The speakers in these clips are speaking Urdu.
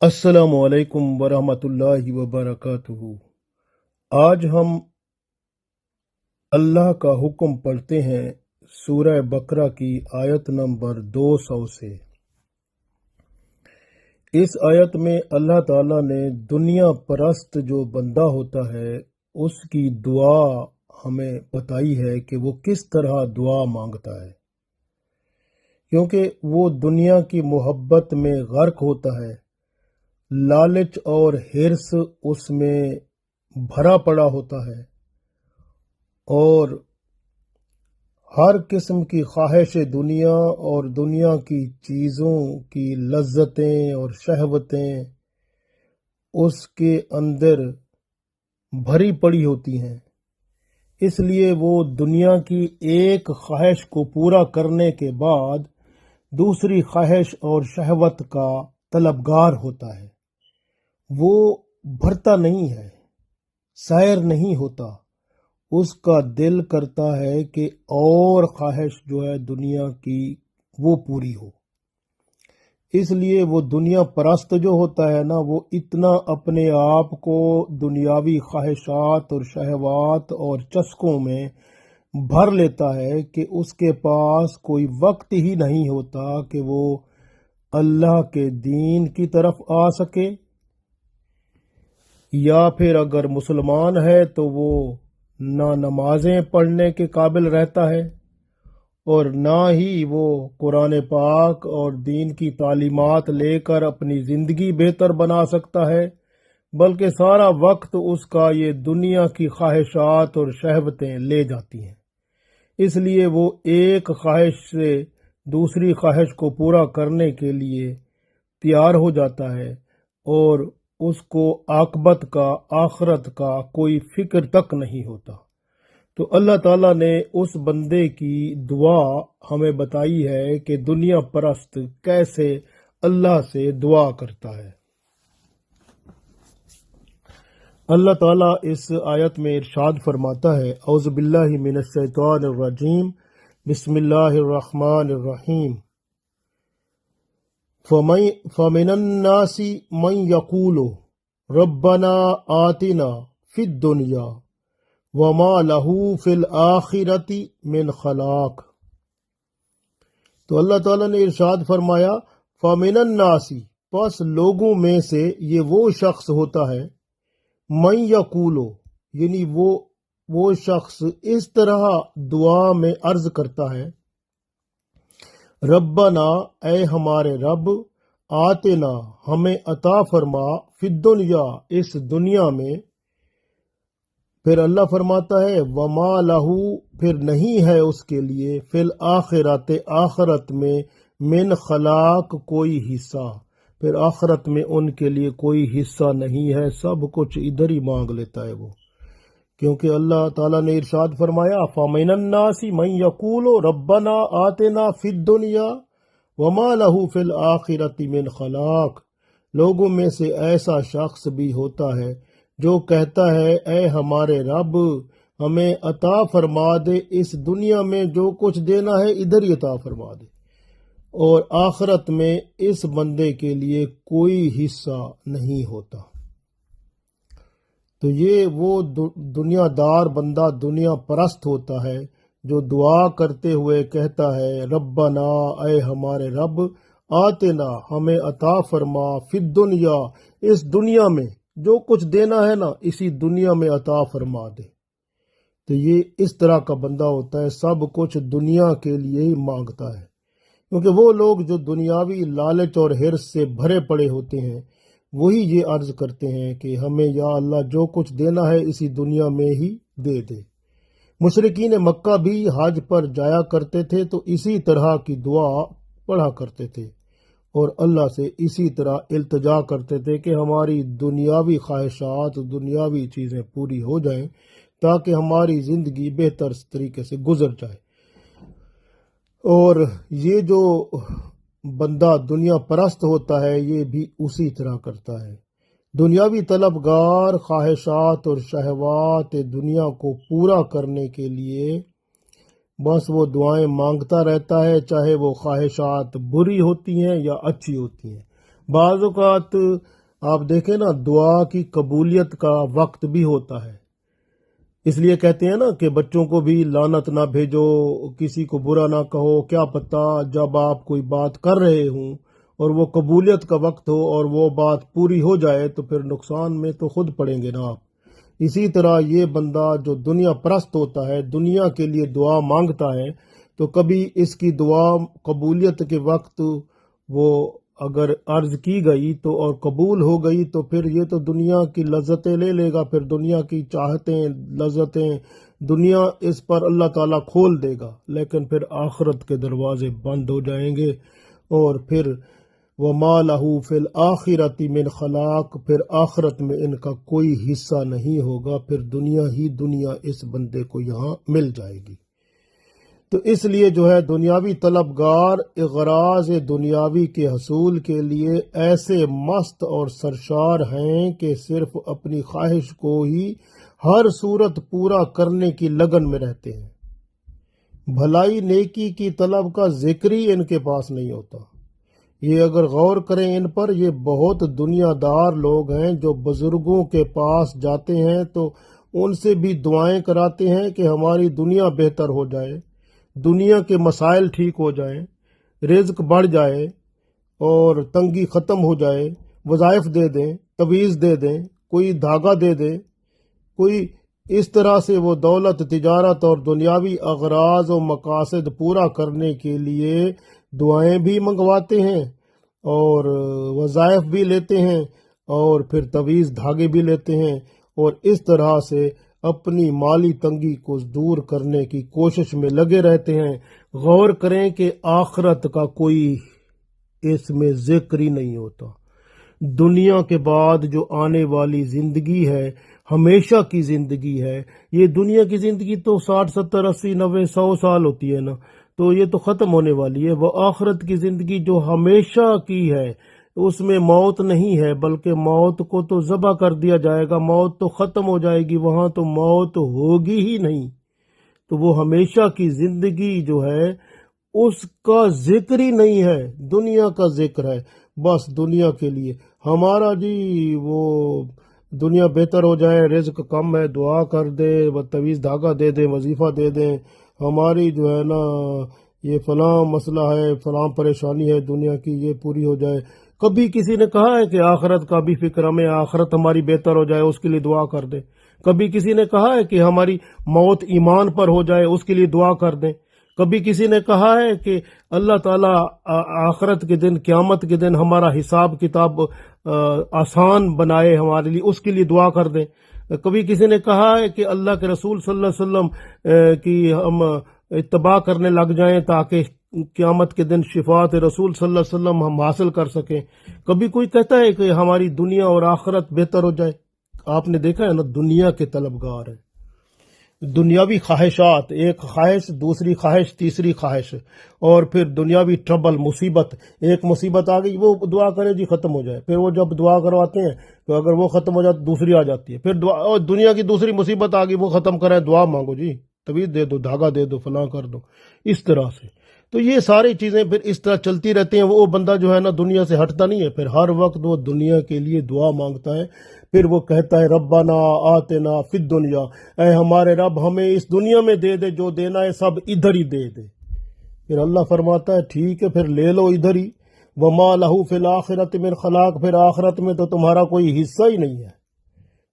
السلام علیکم ورحمۃ اللہ وبرکاتہ۔ آج ہم اللہ کا حکم پڑھتے ہیں سورہ بقرہ کی آیت نمبر 200 سے۔ اس آیت میں اللہ تعالیٰ نے دنیا پرست جو بندہ ہوتا ہے اس کی دعا ہمیں بتائی ہے کہ وہ کس طرح دعا مانگتا ہے، کیونکہ وہ دنیا کی محبت میں غرق ہوتا ہے، لالچ اور حرص اس میں بھرا پڑا ہوتا ہے، اور ہر قسم کی خواہش دنیا اور دنیا کی چیزوں کی لذتیں اور شہوتیں اس کے اندر بھری پڑی ہوتی ہیں۔ اس لیے وہ دنیا کی ایک خواہش کو پورا کرنے کے بعد دوسری خواہش اور شہوت کا طلبگار ہوتا ہے۔ وہ بھرتا نہیں ہے، سیر نہیں ہوتا، اس کا دل کرتا ہے کہ اور خواہش جو ہے دنیا کی وہ پوری ہو۔ اس لیے وہ دنیا پرست جو ہوتا ہے نا، وہ اتنا اپنے آپ کو دنیاوی خواہشات اور شہوات اور چسکوں میں بھر لیتا ہے کہ اس کے پاس کوئی وقت ہی نہیں ہوتا کہ وہ اللہ کے دین کی طرف آ سکے، یا پھر اگر مسلمان ہے تو وہ نہ نمازیں پڑھنے کے قابل رہتا ہے اور نہ ہی وہ قرآن پاک اور دین کی تعلیمات لے کر اپنی زندگی بہتر بنا سکتا ہے، بلکہ سارا وقت اس کا یہ دنیا کی خواہشات اور شہوتیں لے جاتی ہیں۔ اس لیے وہ ایک خواہش سے دوسری خواہش کو پورا کرنے کے لیے تیار ہو جاتا ہے، اور اس کو عاقبت کا، آخرت کا کوئی فکر تک نہیں ہوتا۔ تو اللہ تعالیٰ نے اس بندے کی دعا ہمیں بتائی ہے کہ دنیا پرست کیسے اللہ سے دعا کرتا ہے۔ اللہ تعالیٰ اس آیت میں ارشاد فرماتا ہے، اعوذ باللہ من الشیطان الرجیم، بسم اللہ الرحمن الرحیم، فَمِنَ النَّاسِ مَن يَقُولُ رَبَّنَا آتِنَا فِي الدُّنْيَا وَمَا لَهُ فِي الْآخِرَةِ مِنْ خَلَاقٍ۔ تو اللہ تعالیٰ نے ارشاد فرمایا، فَمِنَ النَّاسِ، پس لوگوں میں سے یہ وہ شخص ہوتا ہے، مَن يَقُولُ، یعنی وہ شخص اس طرح دعا میں عرض کرتا ہے، ربنا، اے ہمارے رب، آتنا، ہمیں عطا فرما، فی الدنیا، اس دنیا میں۔ پھر اللہ فرماتا ہے، وما لہو، پھر نہیں ہے اس کے لیے، فی الآخرات، آخرت میں، من خلاق، کوئی حصہ۔ پھر آخرت میں ان کے لیے کوئی حصہ نہیں ہے، سب کچھ ادھر ہی مانگ لیتا ہے وہ، کیونکہ اللہ تعالیٰ نے ارشاد فرمایا، فَمِنَ النَّاسِ مَن يَقُولُ رَبَّنَا آتِنَا فِي الدُّنْيَا وَمَا لَهُ فِي الْآخِرَةِ مِنْ خَلَاقٍ۔ لوگوں میں سے ایسا شخص بھی ہوتا ہے جو کہتا ہے، اے ہمارے رب، ہمیں عطا فرما دے، اس دنیا میں جو کچھ دینا ہے ادھر ہی عطا فرما دے، اور آخرت میں اس بندے کے لیے کوئی حصہ نہیں ہوتا۔ تو یہ وہ دنیا دار بندہ، دنیا پرست ہوتا ہے جو دعا کرتے ہوئے کہتا ہے، ربنا، اے ہمارے رب، آتنا، ہمیں عطا فرما، فی الدنیا، اس دنیا میں جو کچھ دینا ہے نا، اسی دنیا میں عطا فرما دے۔ تو یہ اس طرح کا بندہ ہوتا ہے، سب کچھ دنیا کے لیے ہی مانگتا ہے، کیونکہ وہ لوگ جو دنیاوی لالچ اور حرص سے بھرے پڑے ہوتے ہیں، وہی یہ عرض کرتے ہیں کہ ہمیں یا اللہ جو کچھ دینا ہے اسی دنیا میں ہی دے دے۔ مشرکین مکہ بھی حج پر جایا کرتے تھے تو اسی طرح کی دعا پڑھا کرتے تھے، اور اللہ سے اسی طرح التجا کرتے تھے کہ ہماری دنیاوی خواہشات، دنیاوی چیزیں پوری ہو جائیں تاکہ ہماری زندگی بہتر طریقے سے گزر جائے۔ اور یہ جو بندہ دنیا پرست ہوتا ہے یہ بھی اسی طرح کرتا ہے، دنیاوی طلبگار، خواہشات اور شہوات دنیا کو پورا کرنے کے لیے بس وہ دعائیں مانگتا رہتا ہے، چاہے وہ خواہشات بری ہوتی ہیں یا اچھی ہوتی ہیں، بعض اوقات آپ دیکھیں نا، دعا کی قبولیت کا وقت بھی ہوتا ہے، اس لیے کہتے ہیں نا کہ بچوں کو بھی لعنت نہ بھیجو، کسی کو برا نہ کہو، کیا پتہ جب آپ کوئی بات کر رہے ہوں اور وہ قبولیت کا وقت ہو اور وہ بات پوری ہو جائے تو پھر نقصان میں تو خود پڑیں گے نا آپ۔ اسی طرح یہ بندہ جو دنیا پرست ہوتا ہے، دنیا کے لیے دعا مانگتا ہے، تو کبھی اس کی دعا قبولیت کے وقت وہ اگر عرض کی گئی تو اور قبول ہو گئی تو پھر یہ تو دنیا کی لذتیں لے لے گا، پھر دنیا کی چاہتیں، لذتیں، دنیا اس پر اللہ تعالیٰ کھول دے گا، لیکن پھر آخرت کے دروازے بند ہو جائیں گے، اور پھر وَمَا لَهُ فِي الْآخِرَةِ مِنْ خَلَاقٍ، پھر آخرت میں ان کا کوئی حصہ نہیں ہوگا، پھر دنیا ہی دنیا اس بندے کو یہاں مل جائے گی۔ تو اس لیے جو ہے دنیاوی طلبگار اغراض دنیاوی کے حصول کے لیے ایسے مست اور سرشار ہیں کہ صرف اپنی خواہش کو ہی ہر صورت پورا کرنے کی لگن میں رہتے ہیں، بھلائی نیکی کی طلب کا ذکر ہی ان کے پاس نہیں ہوتا۔ یہ اگر غور کریں ان پر، یہ بہت دنیا دار لوگ ہیں جو بزرگوں کے پاس جاتے ہیں تو ان سے بھی دعائیں کراتے ہیں کہ ہماری دنیا بہتر ہو جائے، دنیا کے مسائل ٹھیک ہو جائیں، رزق بڑھ جائے اور تنگی ختم ہو جائے، وظائف دے دیں، تویز دے دیں، کوئی دھاگا دے دیں، کوئی اس طرح سے وہ دولت، تجارت اور دنیاوی اغراض و مقاصد پورا کرنے کے لیے دعائیں بھی منگواتے ہیں اور وظائف بھی لیتے ہیں اور پھر تویز دھاگے بھی لیتے ہیں، اور اس طرح سے اپنی مالی تنگی کو دور کرنے کی کوشش میں لگے رہتے ہیں۔ غور کریں کہ آخرت کا کوئی اس میں ذکر ہی نہیں ہوتا۔ دنیا کے بعد جو آنے والی زندگی ہے، ہمیشہ کی زندگی ہے، یہ دنیا کی زندگی تو 60 70 80 90 100 سال ہوتی ہے نا، تو یہ تو ختم ہونے والی ہے۔ وہ آخرت کی زندگی جو ہمیشہ کی ہے، اس میں موت نہیں ہے، بلکہ موت کو تو ذبح کر دیا جائے گا، موت تو ختم ہو جائے گی، وہاں تو موت ہوگی ہی نہیں۔ تو وہ ہمیشہ کی زندگی جو ہے اس کا ذکر ہی نہیں ہے، دنیا کا ذکر ہے، بس دنیا کے لیے ہمارا جی وہ دنیا بہتر ہو جائے، رزق کم ہے دعا کر دے، وہ تویز دھاگا دے دیں، وظیفہ دے دیں، ہماری جو ہے نا یہ فلاں مسئلہ ہے، فلاں پریشانی ہے دنیا کی، یہ پوری ہو جائے۔ کبھی کسی نے کہا ہے کہ آخرت کا بھی فکر ہمیں، آخرت ہماری بہتر ہو جائے اس کے لیے دعا کر دیں؟ کبھی کسی نے کہا ہے کہ ہماری موت ایمان پر ہو جائے اس کے لیے دعا کر دیں؟ کبھی کسی نے کہا ہے کہ اللہ تعالیٰ آخرت کے دن، قیامت کے دن ہمارا حساب کتاب آسان بنائے ہمارے لیے، اس کے لیے دعا کر دیں؟ کبھی کسی نے کہا ہے کہ اللہ کے رسول صلی اللہ علیہ وسلم کی ہم اتباع کرنے لگ جائیں تاکہ قیامت کے دن شفاعت رسول صلی اللہ علیہ وسلم ہم حاصل کر سکیں؟ کبھی کوئی کہتا ہے کہ ہماری دنیا اور آخرت بہتر ہو جائے؟ آپ نے دیکھا ہے نا، دنیا کے طلبگار ہیں، دنیاوی خواہشات، ایک خواہش، دوسری خواہش، تیسری خواہش، اور پھر دنیاوی ٹربل، مصیبت، ایک مصیبت آ گئی وہ دعا کرے جی ختم ہو جائے، پھر وہ جب دعا کرواتے ہیں تو اگر وہ ختم ہو جائے دوسری آ جاتی ہے، پھر دعا، دنیا کی دوسری مصیبت آ گئی وہ ختم کرے، دعا مانگو جی، تویز دے دو، دھاگا دے دو، فلاں کر دو، اس طرح سے۔ تو یہ ساری چیزیں پھر اس طرح چلتی رہتی ہیں، وہ بندہ جو ہے نا دنیا سے ہٹتا نہیں ہے، پھر ہر وقت وہ دنیا کے لیے دعا مانگتا ہے، پھر وہ کہتا ہے ربنا آتنا فی الدنیا، اے ہمارے رب ہمیں اس دنیا میں دے دے، جو دینا ہے سب ادھر ہی دے دے۔ پھر اللہ فرماتا ہے ٹھیک ہے پھر لے لو ادھر ہی، وما لہ فی الآخرۃ من خلاق، پھر آخرت میں تو تمہارا کوئی حصہ ہی نہیں ہے۔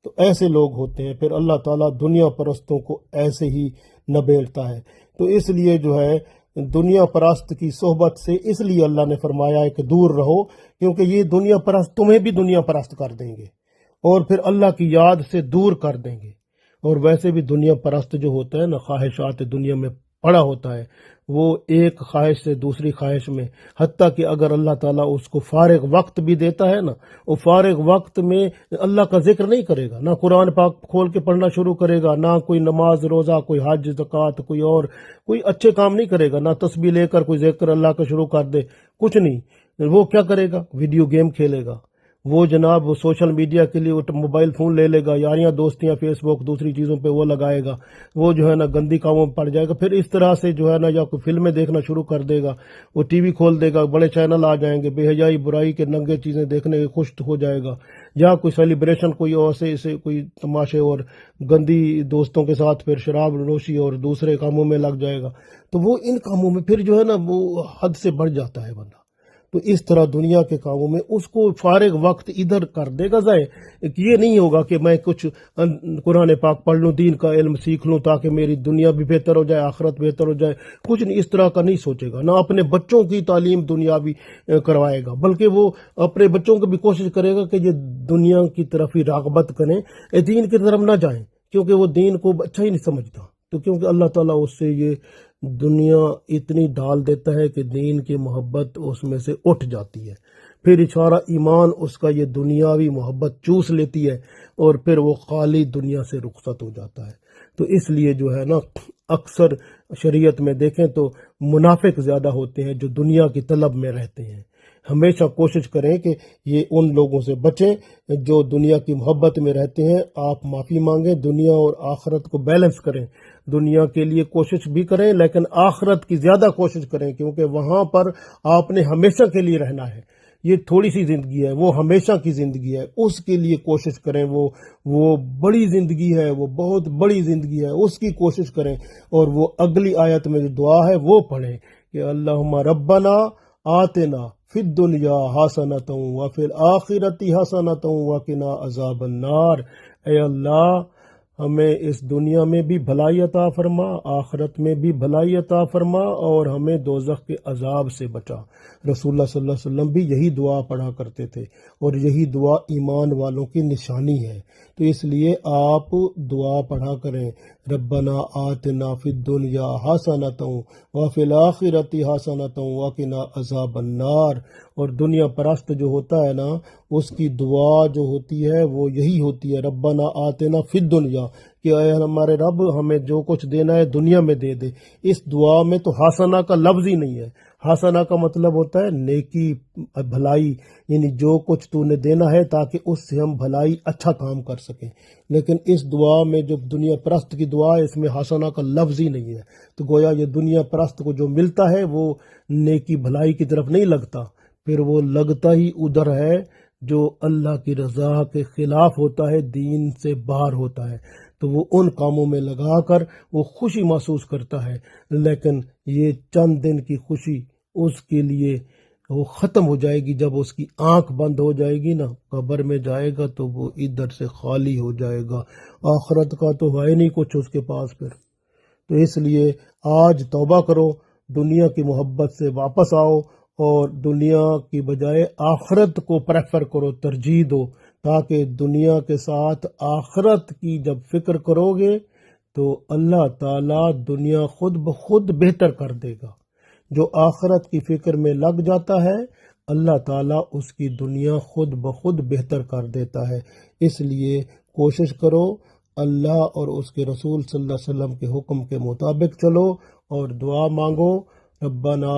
تو ایسے لوگ ہوتے ہیں، پھر اللہ تعالیٰ دنیا پرستوں کو ایسے ہی نبیڑتا ہے۔ تو اس لیے جو ہے دنیا پرست کی صحبت سے اس لیے اللہ نے فرمایا ہے کہ دور رہو، کیونکہ یہ دنیا پرست تمہیں بھی دنیا پرست کر دیں گے اور پھر اللہ کی یاد سے دور کر دیں گے۔ اور ویسے بھی دنیا پرست جو ہوتا ہے نا، خواہشات دنیا میں پڑا ہوتا ہے، وہ ایک خواہش سے دوسری خواہش میں، حتیٰ کہ اگر اللہ تعالیٰ اس کو فارغ وقت بھی دیتا ہے نا، وہ فارغ وقت میں اللہ کا ذکر نہیں کرے گا، نہ قرآن پاک کھول کے پڑھنا شروع کرے گا، نہ کوئی نماز روزہ، کوئی حج زکوٰۃ، کوئی اور کوئی اچھے کام نہیں کرے گا، نہ تسبیح لے کر کوئی ذکر اللہ کا شروع کر دے، کچھ نہیں۔ وہ کیا کرے گا؟ ویڈیو گیم کھیلے گا، وہ جناب وہ سوشل میڈیا کے لیے وہ موبائل فون لے لے گا، یاریاں دوستیاں فیس بک دوسری چیزوں پہ وہ لگائے گا، وہ جو ہے نا گندی کاموں میں پڑ جائے گا، پھر اس طرح سے جو ہے نا یا کوئی فلمیں دیکھنا شروع کر دے گا، وہ ٹی وی کھول دے گا، بڑے چینل آ جائیں گے، بے حیائی برائی کے ننگے چیزیں دیکھنے کے خوش ہو جائے گا، یا کوئی سیلیبریشن کوئی ایسے کوئی تماشے اور گندی دوستوں کے ساتھ پھر شراب نوشی اور دوسرے کاموں میں لگ جائے گا، تو وہ ان کاموں میں پھر جو ہے نا وہ حد سے بڑھ جاتا ہے بندہ۔ تو اس طرح دنیا کے کاموں میں اس کو فارغ وقت ادھر کر دے گا ضائع۔ یہ نہیں ہوگا کہ میں کچھ قرآن پاک پڑھ لوں، دین کا علم سیکھ لوں تاکہ میری دنیا بھی بہتر ہو جائے، آخرت بہتر ہو جائے، کچھ نہیں اس طرح کا نہیں سوچے گا، نہ اپنے بچوں کی تعلیم دنیاوی کروائے گا، بلکہ وہ اپنے بچوں کو بھی کوشش کرے گا کہ یہ دنیا کی طرف ہی راغبت کریں، دین کی طرف نہ جائیں، کیونکہ وہ دین کو اچھا ہی نہیں سمجھتا، تو کیونکہ اللہ تعالیٰ اس سے یہ دنیا اتنی ڈال دیتا ہے کہ دین کی محبت اس میں سے اٹھ جاتی ہے، پھر اشارہ ایمان اس کا یہ دنیاوی محبت چوس لیتی ہے اور پھر وہ خالی دنیا سے رخصت ہو جاتا ہے۔ تو اس لیے جو ہے نا اکثر شریعت میں دیکھیں تو منافق زیادہ ہوتے ہیں جو دنیا کی طلب میں رہتے ہیں۔ ہمیشہ کوشش کریں کہ یہ ان لوگوں سے بچیں جو دنیا کی محبت میں رہتے ہیں، آپ معافی مانگیں، دنیا اور آخرت کو بیلنس کریں، دنیا کے لیے کوشش بھی کریں لیکن آخرت کی زیادہ کوشش کریں، کیونکہ وہاں پر آپ نے ہمیشہ کے لیے رہنا ہے، یہ تھوڑی سی زندگی ہے، وہ ہمیشہ کی زندگی ہے، اس کے لیے کوشش کریں، وہ بڑی زندگی ہے، وہ بہت بڑی زندگی ہے، اس کی کوشش کریں، اور وہ اگلی آیت میں جو دعا ہے وہ پڑھیں کہ اللہم ربنا آتنا فی الدنیا حسنۃ وفی الآخرۃ حسنۃ وقنا عذاب النار۔ اے اللہ ہمیں اس دنیا میں بھی بھلائی عطا فرما، آخرت میں بھی بھلائی عطا فرما، اور ہمیں دوزخ کے عذاب سے بچا۔ رسول اللہ صلی اللہ علیہ وسلم بھی یہی دعا پڑھا کرتے تھے، اور یہی دعا ایمان والوں کی نشانی ہے، تو اس لیے آپ دعا پڑھا کریں، ربنا آتنا فی الدنیا حسنۃ وفی الآخرۃ حسنۃ وقنا عذاب النار۔ اور دنیا پرست جو ہوتا ہے نا، اس کی دعا جو ہوتی ہے وہ یہی ہوتی ہے، ربنا آتنا فی الدنیا، کہ اے ہمارے رب ہمیں جو کچھ دینا ہے دنیا میں دے دے۔ اس دعا میں تو حسنہ کا لفظ ہی نہیں ہے، حسنہ کا مطلب ہوتا ہے نیکی، بھلائی، یعنی جو کچھ تو نے دینا ہے تاکہ اس سے ہم بھلائی اچھا کام کر سکیں، لیکن اس دعا میں جو دنیا پرست کی دعا ہے اس میں حسنہ کا لفظ ہی نہیں ہے، تو گویا یہ دنیا پرست کو جو ملتا ہے وہ نیکی بھلائی کی طرف نہیں لگتا، پھر وہ لگتا ہی ادھر ہے جو اللہ کی رضا کے خلاف ہوتا ہے، دین سے باہر ہوتا ہے، تو وہ ان کاموں میں لگا کر وہ خوشی محسوس کرتا ہے، لیکن یہ چند دن کی خوشی اس کے لیے وہ ختم ہو جائے گی جب اس کی آنکھ بند ہو جائے گی نا، قبر میں جائے گا تو وہ ادھر سے خالی ہو جائے گا، آخرت کا تو ہے نہیں کچھ اس کے پاس پھر۔ تو اس لیے آج توبہ کرو، دنیا کی محبت سے واپس آؤ، اور دنیا کی بجائے آخرت کو پریفر کرو، ترجیح دو، تاکہ دنیا کے ساتھ آخرت کی جب فکر کرو گے تو اللہ تعالیٰ دنیا خود بخود بہتر کر دے گا۔ جو آخرت کی فکر میں لگ جاتا ہے اللہ تعالیٰ اس کی دنیا خود بخود بہتر کر دیتا ہے۔ اس لیے کوشش کرو اللہ اور اس کے رسول صلی اللہ علیہ وسلم کے حکم کے مطابق چلو، اور دعا مانگو، ربنا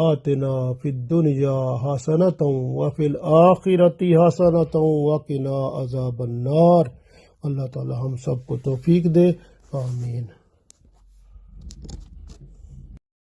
آتنا فی الدنیا حسنۃ وفی الآخرۃ حسنۃ وقنا عذاب النار۔ اللہ تعالی ہم سب کو توفیق دے، آمین۔